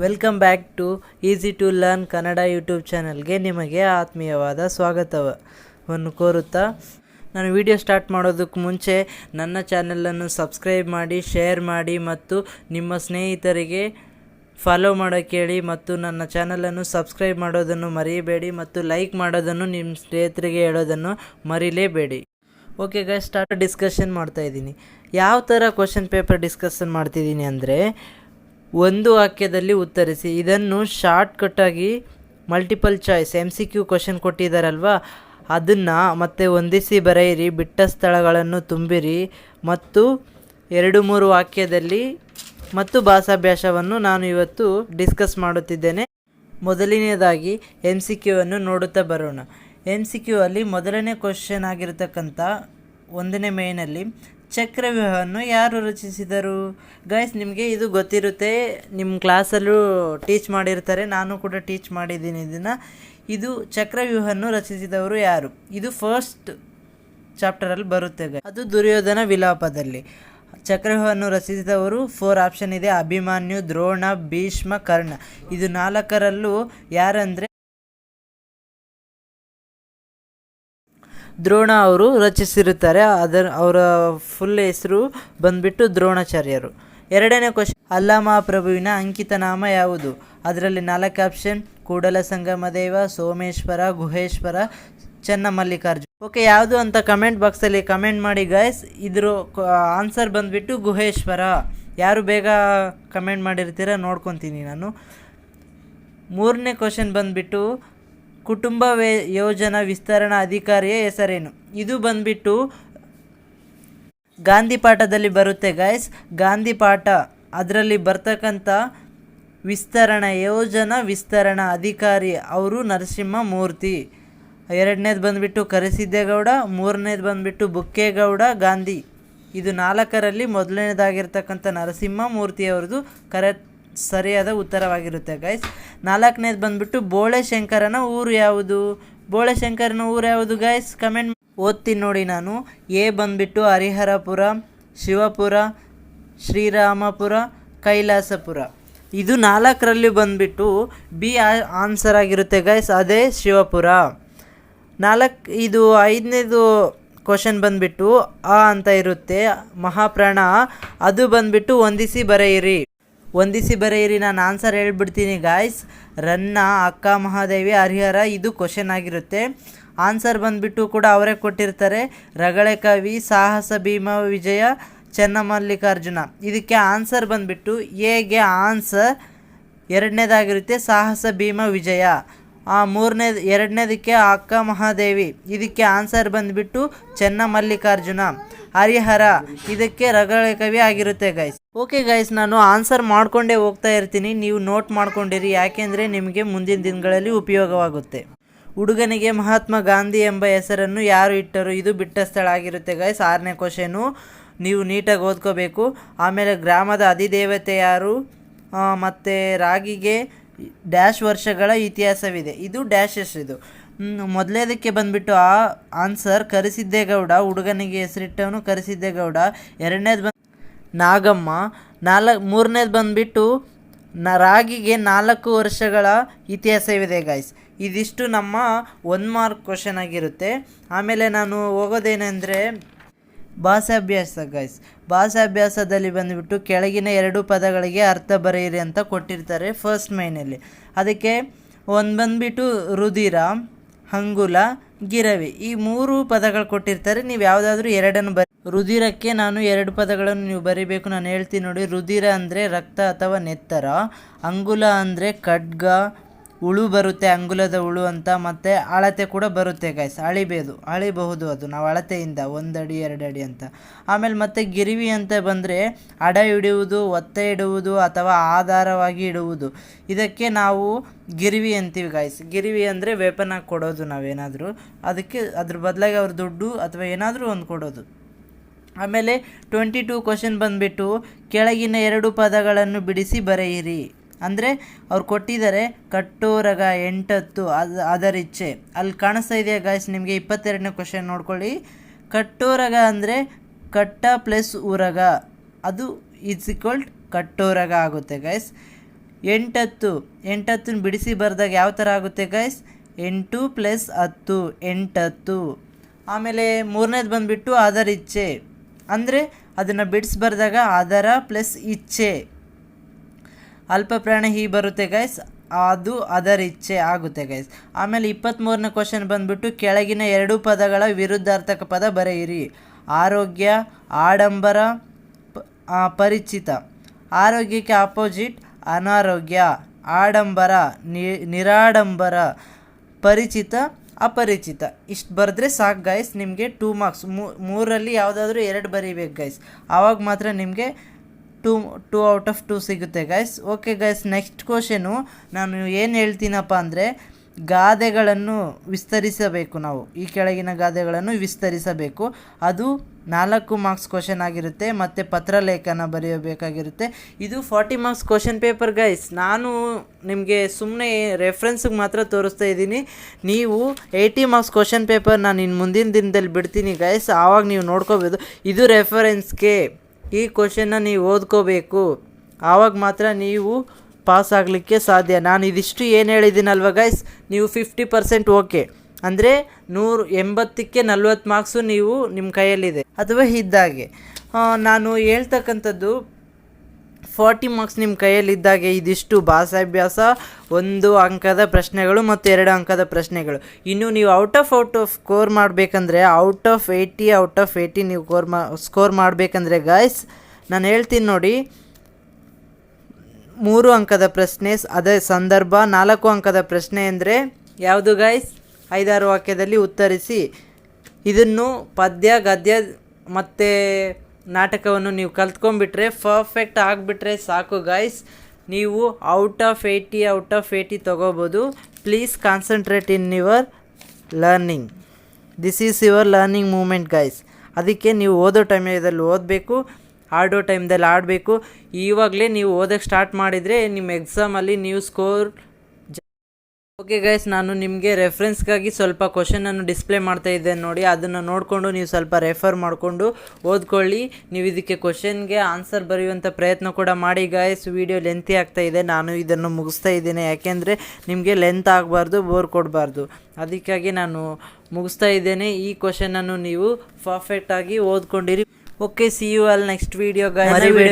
Welcome back to easy to learn Kannada YouTube ಚಾನಲ್ಗೆ ನಿಮಗೆ ಆತ್ಮೀಯವಾದ ಸ್ವಾಗತವನ್ನು ಕೋರುತ್ತಾ ನಾನು ವಿಡಿಯೋ ಸ್ಟಾರ್ಟ್ ಮಾಡೋದಕ್ಕೆ ಮುಂಚೆ ನನ್ನ ಚಾನಲನ್ನು ಸಬ್ಸ್ಕ್ರೈಬ್ ಮಾಡಿ, ಶೇರ್ ಮಾಡಿ ಮತ್ತು ನಿಮ್ಮ ಸ್ನೇಹಿತರಿಗೆ ಫಾಲೋ ಮಾಡೋಕ್ಕೆ ಹೇಳಿ ಮತ್ತು ನನ್ನ ಚಾನಲನ್ನು ಸಬ್ಸ್ಕ್ರೈಬ್ ಮಾಡೋದನ್ನು ಮರೆಯಬೇಡಿ ಮತ್ತು ಲೈಕ್ ಮಾಡೋದನ್ನು ನಿಮ್ಮ ಸ್ನೇಹಿತರಿಗೆ ಹೇಳೋದನ್ನು ಮರಿಲೇಬೇಡಿ. ಓಕೆ ಗೈಸ್, ಸ್ಟಾರ್ಟ್ ಡಿಸ್ಕಷನ್ ಮಾಡ್ತಾಯಿದ್ದೀನಿ. ಯಾವ ಥರ ಕ್ವಶನ್ ಪೇಪರ್ ಡಿಸ್ಕಷನ್ ಮಾಡ್ತಿದ್ದೀನಿ ಅಂದರೆ, ಒಂದು ವಾಕ್ಯದಲ್ಲಿ ಉತ್ತರಿಸಿ. ಇದನ್ನು ಶಾರ್ಟ್ಕಟ್ಟಾಗಿ ಮಲ್ಟಿಪಲ್ ಚಾಯ್ಸ್ MCQ ಕ್ವಶನ್ ಕೊಟ್ಟಿದ್ದಾರಲ್ವ, ಅದನ್ನು ಮತ್ತೆ ಹೊಂದಿಸಿ ಬರೆಯಿರಿ, ಬಿಟ್ಟ ಸ್ಥಳಗಳನ್ನು ತುಂಬಿರಿ ಮತ್ತು 2-3 ವಾಕ್ಯದಲ್ಲಿ ಮತ್ತು ಭಾಷಾಭ್ಯಾಸವನ್ನು ನಾನು ಇವತ್ತು ಡಿಸ್ಕಸ್ ಮಾಡುತ್ತಿದ್ದೇನೆ. ಮೊದಲನೆಯದಾಗಿ MCQವನ್ನು ನೋಡುತ್ತಾ ಬರೋಣ. MCQ ಅಲ್ಲಿ ಮೊದಲನೇ ಕ್ವಶನ್ ಆಗಿರತಕ್ಕಂಥ 1ನೇ ಮೇನಲ್ಲಿ ಚಕ್ರವ್ಯೂಹವನ್ನು ಯಾರು ರಚಿಸಿದರು? ಗೈಸ್, ನಿಮಗೆ ಇದು ಗೊತ್ತಿರುತ್ತೆ, ನಿಮ್ಮ ಕ್ಲಾಸಲ್ಲೂ ಟೀಚ್ ಮಾಡಿರ್ತಾರೆ, ನಾನು ಕೂಡ ಟೀಚ್ ಮಾಡಿದ್ದೀನಿ ಇದನ್ನು. ಇದು ಚಕ್ರವ್ಯೂಹವನ್ನು ರಚಿಸಿದವರು ಯಾರು? ಇದು ಫಸ್ಟ್ ಚಾಪ್ಟರಲ್ಲಿ ಬರುತ್ತೆ ಗೈಸ್. ಅದು ದುರ್ಯೋಧನ ವಿಲಾಪದಲ್ಲಿ. ಚಕ್ರವ್ಯೂಹವನ್ನು ರಚಿಸಿದವರು 4 ಆಪ್ಷನ್ ಇದೆ: ಅಭಿಮನ್ಯು, ದ್ರೋಣ, ಭೀಷ್ಮ, ಕರ್ಣ. ಇದು 4ರಲ್ಲೂ ಯಾರಂದರೆ ದ್ರೋಣ ಅವರು ರಚಿಸಿರುತ್ತಾರೆ. ಅವರ ಫುಲ್ ಹೆಸರು ಬಂದ್ಬಿಟ್ಟು ದ್ರೋಣಾಚಾರ್ಯರು. 2ನೇ ಕ್ವಶನ್, ಅಲ್ಲಮಹಾಪ್ರಭುವಿನ ಅಂಕಿತ ನಾಮ ಯಾವುದು? ಅದರಲ್ಲಿ 4 ಆಪ್ಷನ್: ಕೂಡಲ ಸಂಗಮದೇವ, ಸೋಮೇಶ್ವರ, ಗುಹೇಶ್ವರ, ಚನ್ನಮಲ್ಲಿಕಾರ್ಜುನ. ಓಕೆ, ಯಾವುದು ಅಂತ ಕಮೆಂಟ್ ಬಾಕ್ಸಲ್ಲಿ ಕಮೆಂಟ್ ಮಾಡಿ ಗೈಸ್. ಇದ್ರ ಆನ್ಸರ್ ಬಂದುಬಿಟ್ಟು ಗುಹೇಶ್ವರ. ಯಾರು ಬೇಗ ಕಮೆಂಟ್ ಮಾಡಿರ್ತೀರ ನೋಡ್ಕೊತೀನಿ ನಾನು. 3ನೇ ಕ್ವಶನ್ ಬಂದುಬಿಟ್ಟು ಕುಟುಂಬ ಯೋಜನಾ ವಿಸ್ತರಣಾ ಅಧಿಕಾರಿಯ ಹೆಸರೇನು? ಇದು ಬಂದ್ಬಿಟ್ಟು ಗಾಂಧಿ ಪಾಠದಲ್ಲಿ ಬರುತ್ತೆ ಗೈಸ್. ಗಾಂಧಿ ಪಾಠ ಅದರಲ್ಲಿ ಬರ್ತಕ್ಕಂಥ ಯೋಜನಾ ವಿಸ್ತರಣಾ ಅಧಿಕಾರಿ ಅವರು ನರಸಿಂಹಮೂರ್ತಿ. 2ನೇದು ಬಂದುಬಿಟ್ಟು ಕರಿಸಿದ್ದೇಗೌಡ, 3ನೇದು ಬಂದುಬಿಟ್ಟು ಬುಕ್ಕೇಗೌಡ ಗಾಂಧಿ. ಇದು 4ರಲ್ಲಿ ಮೊದಲನೇದಾಗಿರ್ತಕ್ಕಂಥ ನರಸಿಂಹಮೂರ್ತಿಯವ್ರದ್ದು ಸರಿಯಾದ ಉತ್ತರವಾಗಿರುತ್ತೆ ಗೈಸ್. 4ನೇದು ಬಂದುಬಿಟ್ಟು ಬೋಳೆಶಂಕರನ ಊರು ಯಾವುದು? ಬೋಳೆಶಂಕರನ ಊರು ಯಾವುದು ಗೈಸ್? ಕಮೆಂಟ್ ಓದ್ತೀನಿ ನೋಡಿ ನಾನು. ಎ ಬಂದುಬಿಟ್ಟು ಹರಿಹರಪುರ, ಶಿವಪುರ, ಶ್ರೀರಾಮಪುರ, ಕೈಲಾಸಪುರ. ಇದು 4ರಲ್ಲಿ ಬಂದುಬಿಟ್ಟು ಬಿ ಆನ್ಸರ್ ಆಗಿರುತ್ತೆ ಗೈಸ್, ಅದೇ ಶಿವಪುರ. ಇದು 5ನೇದು ಕ್ವಶನ್ ಬಂದುಬಿಟ್ಟು ಆ ಅಂತ ಇರುತ್ತೆ, ಮಹಾಪ್ರಾಣ. ಅದು ಬಂದುಬಿಟ್ಟು ಹೊಂದಿಸಿ ಬರೆಯಿರಿ. ನಾನು ಆನ್ಸರ್ ಹೇಳ್ಬಿಡ್ತೀನಿ ಗಾಯ್ಸ್. ರನ್ನ, ಅಕ್ಕ ಮಹಾದೇವಿ, ಹರಿಹರ. ಇದು ಕ್ವಶನ್ ಆಗಿರುತ್ತೆ. ಆನ್ಸರ್ ಬಂದುಬಿಟ್ಟು ಕೂಡ ಅವರೇ ಕೊಟ್ಟಿರ್ತಾರೆ: ರಗಳೆ ಕವಿ, ಸಾಹಸ ಭೀಮ ವಿಜಯ, ಚನ್ನಮಲ್ಲಿಕಾರ್ಜುನ. ಇದಕ್ಕೆ ಆನ್ಸರ್ ಬಂದುಬಿಟ್ಟು ಎಗೆ ಆನ್ಸರ್ 2ನೇದಾಗಿರುತ್ತೆ, ಸಾಹಸ ಭೀಮ ವಿಜಯ. 2ನೇದಕ್ಕೆ ಅಕ್ಕ ಮಹಾದೇವಿ. ಇದಕ್ಕೆ ಆನ್ಸರ್ ಬಂದುಬಿಟ್ಟು ಚನ್ನಮಲ್ಲಿಕಾರ್ಜುನ. ಹರಿಹರ ಇದಕ್ಕೆ ರಗಳೆ ಕವಿ ಆಗಿರುತ್ತೆ ಗೈಸ್. ಓಕೆ ಗೈಸ್, ನಾನು ಆನ್ಸರ್ ಮಾಡಿಕೊಂಡೇ ಹೋಗ್ತಾ ಇರ್ತೀನಿ, ನೀವು ನೋಟ್ ಮಾಡ್ಕೊಂಡಿರಿ, ಯಾಕೆಂದರೆ ನಿಮಗೆ ಮುಂದಿನ ದಿನಗಳಲ್ಲಿ ಉಪಯೋಗವಾಗುತ್ತೆ. ಹುಡುಗನಿಗೆ ಮಹಾತ್ಮ ಗಾಂಧಿ ಎಂಬ ಹೆಸರನ್ನು ಯಾರು ಇಟ್ಟರು? ಇದು ಬಿಟ್ಟ ಸ್ಥಳ ಆಗಿರುತ್ತೆ ಗೈಸ್. 6ನೇ ಕ್ವಶನು, ನೀವು ನೀಟಾಗಿ ಓದ್ಕೋಬೇಕು. ಆಮೇಲೆ ಗ್ರಾಮದ ಅಧಿದೇವತೆ ಯಾರು? ಮತ್ತು ರಾಗಿಗೆ ಡ್ಯಾಶ್ ವರ್ಷಗಳ ಇತಿಹಾಸವಿದೆ. ಇದು ಡ್ಯಾಶಸ್. ಇದು ಮೊದಲೇದಕ್ಕೆ ಬಂದುಬಿಟ್ಟು ಆ ಆನ್ಸರ್ ಕರಿಸಿದ್ದೇಗೌಡ, ಹುಡುಗನಿಗೆ ಹೆಸರಿಟ್ಟವನು ಕರಿಸಿದ್ದೇಗೌಡ. 2ನೇದು ನಾಗಮ್ಮ. 3ನೇದು ಬಂದುಬಿಟ್ಟು ರಾಗಿಗೆ 4 ವರ್ಷಗಳ ಇತಿಹಾಸವಿದೆ ಗೈಸ್. ಇದಿಷ್ಟು ನಮ್ಮ 1 ಮಾರ್ಕ್ ಕ್ವಶನ್ ಆಗಿರುತ್ತೆ. ಆಮೇಲೆ ನಾನು ಹೋಗೋದೇನೆಂದರೆ ಭಾಷಾಭ್ಯಾಸ ಗೈಸ್. ಭಾಷಾಭ್ಯಾಸದಲ್ಲಿ ಬಂದುಬಿಟ್ಟು ಕೆಳಗಿನ 2 ಪದಗಳಿಗೆ ಅರ್ಥ ಬರೆಯಿರಿ ಅಂತ ಕೊಟ್ಟಿರ್ತಾರೆ ಫಸ್ಟ್ ಮೈನಲ್ಲಿ. ಅದಕ್ಕೆ ಒಂದು ಬಂದುಬಿಟ್ಟು ರುಧಿರ, ಹಂಗುಲ, ಗಿರವಿ. ಈ 3 ಪದಗಳು ಕೊಟ್ಟಿರ್ತಾರೆ. ನೀವು ಯಾವುದಾದ್ರೂ 2 ರುಧಿರಕ್ಕೆ ನಾನು 2 ಪದಗಳನ್ನು ನೀವು ಬರೀಬೇಕು. ನಾನು ಹೇಳ್ತೀನಿ ನೋಡಿ. ರುಧಿರ ಅಂದರೆ ರಕ್ತ ಅಥವಾ ನೆತ್ತರ. ಅಂಗುಲ ಅಂದರೆ ಖಡ್ಗ, ಉಳು ಬರುತ್ತೆ, ಅಂಗುಲದ ಉಳು ಅಂತ. ಮತ್ತು ಅಳತೆ ಕೂಡ ಬರುತ್ತೆ ಗೈಸ್. ಅಳಿಬಹುದು ಅದು ನಾವು ಅಳತೆಯಿಂದ 1 ಅಡಿ 2 ಅಡಿ ಅಂತ. ಆಮೇಲೆ ಮತ್ತೆ ಗಿರಿವಿ ಅಂತ ಬಂದರೆ ಅಡ ಇಡುವುದು, ಒತ್ತೆ ಇಡುವುದು ಅಥವಾ ಆಧಾರವಾಗಿ ಇಡುವುದು. ಇದಕ್ಕೆ ನಾವು ಗಿರಿವಿ ಅಂತೀವಿ ಗೈಸ್. ಗಿರಿವಿ ಅಂದರೆ ವೆಪನ್ ಆಗಿ ಕೊಡೋದು ನಾವೇನಾದರೂ, ಅದಕ್ಕೆ ಅದ್ರ ಬದಲಾಗಿ ಅವ್ರ ದುಡ್ಡು ಅಥವಾ ಏನಾದರೂ ಒಂದು ಕೊಡೋದು. ಆಮೇಲೆ 22 ಕ್ವಶನ್ ಬಂದುಬಿಟ್ಟು ಕೆಳಗಿನ 2 ಪದಗಳನ್ನು ಬಿಡಿಸಿ ಬರೆಯಿರಿ. ಅಂದರೆ ಅವ್ರು ಕೊಟ್ಟಿದ್ದಾರೆ ಕಟ್ಟೋರಗ 8 ಅದರಿಚ್ಛೆ. ಅಲ್ಲಿ ಕಾಣಿಸ್ತಾ ಇದೆಯಾ ಗಾಯ್ಸ್ ನಿಮಗೆ? 22ನೇ ಕ್ವಶನ್ ನೋಡ್ಕೊಳ್ಳಿ. ಕಟ್ಟೋರಗ ಅಂದರೆ ಕಟ್ಟ ಪ್ಲಸ್ ಊರಗ, ಅದು ಈಸ್ ಈಕ್ವಲ್ ಕಟ್ಟೋರಗ ಆಗುತ್ತೆ ಗೈಸ್. ಎಂಟತ್ತು ಬಿಡಿಸಿ ಬರೆದಾಗ ಯಾವ ಥರ ಆಗುತ್ತೆ ಗೈಸ್? 8 + 10 ಎಂಟತ್ತು. ಆಮೇಲೆ ಮೂರನೇದು ಬಂದುಬಿಟ್ಟು ಅದರ ಇಚ್ಛೆ, ಅಂದರೆ ಅದನ್ನು ಬಿಡಿಸಿ ಬರೆದಾಗ ಅದರ ಪ್ಲಸ್ ಇಚ್ಛೆ, ಅಲ್ಪ ಪ್ರಾಣ ಹೀಗೆ ಬರುತ್ತೆ ಗೈಸ್, ಅದು ಅದರ ಇಚ್ಛೆ ಆಗುತ್ತೆ ಗೈಸ್. ಆಮೇಲೆ 23ನೇ ಕ್ವಶನ್ ಬಂದುಬಿಟ್ಟು ಕೆಳಗಿನ 2 ಪದಗಳ ವಿರುದ್ಧಾರ್ಥಕ ಪದ ಬರೆಯಿರಿ. ಆರೋಗ್ಯ, ಆಡಂಬರ, ಪರಿಚಿತ. ಆರೋಗ್ಯಕ್ಕೆ ಆಪೋಸಿಟ್ ಅನಾರೋಗ್ಯ, ಆಡಂಬರ ನಿರಾಡಂಬರ, ಪರಿಚಿತ ಅಪರಿಚಿತ. ಇಷ್ಟು ಬರೆದ್ರೆ ಸಾಕು ಗೈಸ್, ನಿಮಗೆ 2 ಮಾರ್ಕ್ಸ್. ಮೂರಲ್ಲಿ ಯಾವುದಾದ್ರೂ 2 ಬರೀಬೇಕು ಗೈಸ್, ಆವಾಗ ಮಾತ್ರ ನಿಮಗೆ 2 ಔಟ್ ಆಫ್ 2 ಸಿಗುತ್ತೆ guys. Okay guys, next question ನಾನು ಏನು ಹೇಳ್ತೀನಪ್ಪ ಅಂದರೆ, ಗಾದೆಗಳನ್ನು ವಿಸ್ತರಿಸಬೇಕು. ನಾವು ಈ ಕೆಳಗಿನ ಗಾದೆಗಳನ್ನು ವಿಸ್ತರಿಸಬೇಕು. ಅದು 4 ಮಾರ್ಕ್ಸ್ ಕ್ವಶನ್ ಆಗಿರುತ್ತೆ, ಮತ್ತು ಪತ್ರಲೇಖನ ಬರೆಯಬೇಕಾಗಿರುತ್ತೆ. ಇದು 40 ಮಾರ್ಕ್ಸ್ ಕ್ವಶನ್ ಪೇಪರ್ ಗೈಸ್. ನಾನು ನಿಮಗೆ ಸುಮ್ಮನೆ ರೆಫರೆನ್ಸಿಗೆ ಮಾತ್ರ ತೋರಿಸ್ತಾ ಇದ್ದೀನಿ. ನೀವು 80 ಮಾರ್ಕ್ಸ್ ಕ್ವಶನ್ ಪೇಪರ್ ನಾನು ಇನ್ನು ಮುಂದಿನ ದಿನದಲ್ಲಿ ಬಿಡ್ತೀನಿ ಗೈಸ್, ಆವಾಗ ನೀವು ನೋಡ್ಕೋಬೋದು. ಇದು ರೆಫರೆನ್ಸ್ಗೆ ಈ ಕ್ವಶನ್ನ ನೀವು ಓದ್ಕೋಬೇಕು, ಆವಾಗ ಮಾತ್ರ ನೀವು ಪಾಸ್ ಆಗಲಿಕ್ಕೆ ಸಾಧ್ಯ. ನಾನು ಇದಿಷ್ಟು ಏನು ಹೇಳಿದ್ದೀನಲ್ವ ಗೈಸ್, ನೀವು 50% ಓಕೆ ಅಂದರೆ 180ಕ್ಕೆ 40 ಮಾರ್ಕ್ಸು ನೀವು ನಿಮ್ಮ ಕೈಯಲ್ಲಿದೆ ಅಥವಾ ಇದ್ದಾಗೆ. ನಾನು ಹೇಳ್ತಕ್ಕಂಥದ್ದು 40 ಮಾರ್ಕ್ಸ್ ನಿಮ್ಮ ಕೈಯಲ್ಲಿದ್ದಾಗೆ ಇದಿಷ್ಟು ಭಾಷಾಭ್ಯಾಸ, 1 ಅಂಕದ ಪ್ರಶ್ನೆಗಳು ಮತ್ತು 2 ಅಂಕದ ಪ್ರಶ್ನೆಗಳು. ಇನ್ನು ನೀವು ಔಟ್ ಆಫ್ ಸ್ಕೋರ್ ಮಾಡಬೇಕಂದ್ರೆ ಔಟ್ ಆಫ್ 80 ನೀವು ಸ್ಕೋರ್ ಮಾಡಬೇಕಂದ್ರೆ ಗಾಯ್ಸ್, ನಾನು ಹೇಳ್ತೀನಿ ನೋಡಿ, 3 ಅಂಕದ ಪ್ರಶ್ನೆ ಅದೇ ಸಂದರ್ಭ, 4 ಅಂಕದ ಪ್ರಶ್ನೆ ಅಂದರೆ ಯಾವುದು ಗೈಸ್? 5-6 ವಾಕ್ಯದಲ್ಲಿ ಉತ್ತರಿಸಿ. ಇದನ್ನು ಪದ್ಯ, ಗದ್ಯ ಮತ್ತು ನಾಟಕವನ್ನು ನೀವು ಕಲ್ತ್ಕೊಂಡ್ಬಿಟ್ರೆ ಪರ್ಫೆಕ್ಟ್ ಆಗಿಬಿಟ್ರೆ ಸಾಕು ಗೈಸ್, ನೀವು ಔಟ್ ಆಫ್ 80 ತೊಗೋಬೋದು. Please concentrate in your learning. This is your learning moment guys. ಅದಕ್ಕೆ ನೀವು ಓದೋ ಟೈಮಲ್ಲಿ ಓದಬೇಕು, ಆಡೋ ಟೈಮ್ದಲ್ಲಿ ಆಡಬೇಕು. ಇವಾಗಲೇ ನೀವು ಓದೋಕ್ಕೆ ಸ್ಟಾರ್ಟ್ ಮಾಡಿದರೆ ನಿಮ್ಮ ಎಕ್ಸಾಮಲ್ಲಿ ನೀವು ಸ್ಕೋರ್. ಓಕೆ ಗೈಸ್, ನಾನು ನಿಮಗೆ ರೆಫರೆನ್ಸ್ಗಾಗಿ ಸ್ವಲ್ಪ ಕ್ವಶನನ್ನು ಡಿಸ್ಪ್ಲೇ ಮಾಡ್ತಾ ಇದ್ದೇನೆ ನೋಡಿ, ಅದನ್ನು ನೋಡಿಕೊಂಡು ನೀವು ಸ್ವಲ್ಪ ರೆಫರ್ ಮಾಡಿಕೊಂಡು ಓದ್ಕೊಳ್ಳಿ. ನೀವು ಇದಕ್ಕೆ ಕ್ವಶನ್ಗೆ ಆನ್ಸರ್ ಬರೆಯುವಂಥ ಪ್ರಯತ್ನ ಕೂಡ ಮಾಡಿ ಗೈಸ್. ವಿಡಿಯೋ ಲೆಂತಿ ಆಗ್ತಾ ಇದೆ, ನಾನು ಇದನ್ನು ಮುಗಿಸ್ತಾ ಇದ್ದೇನೆ, ಯಾಕೆಂದರೆ ನಿಮಗೆ ಲೆಂತ್ ಆಗಬಾರ್ದು, ಬೋರ್ ಕೊಡಬಾರ್ದು. ಅದಕ್ಕಾಗಿ ನಾನು ಮುಗಿಸ್ತಾ ಇದ್ದೇನೆ. ಈ ಕ್ವಶನನ್ನು ನೀವು ಪರ್ಫೆಕ್ಟಾಗಿ ಓದ್ಕೊಂಡಿರಿ. Okay, see you all next video guys.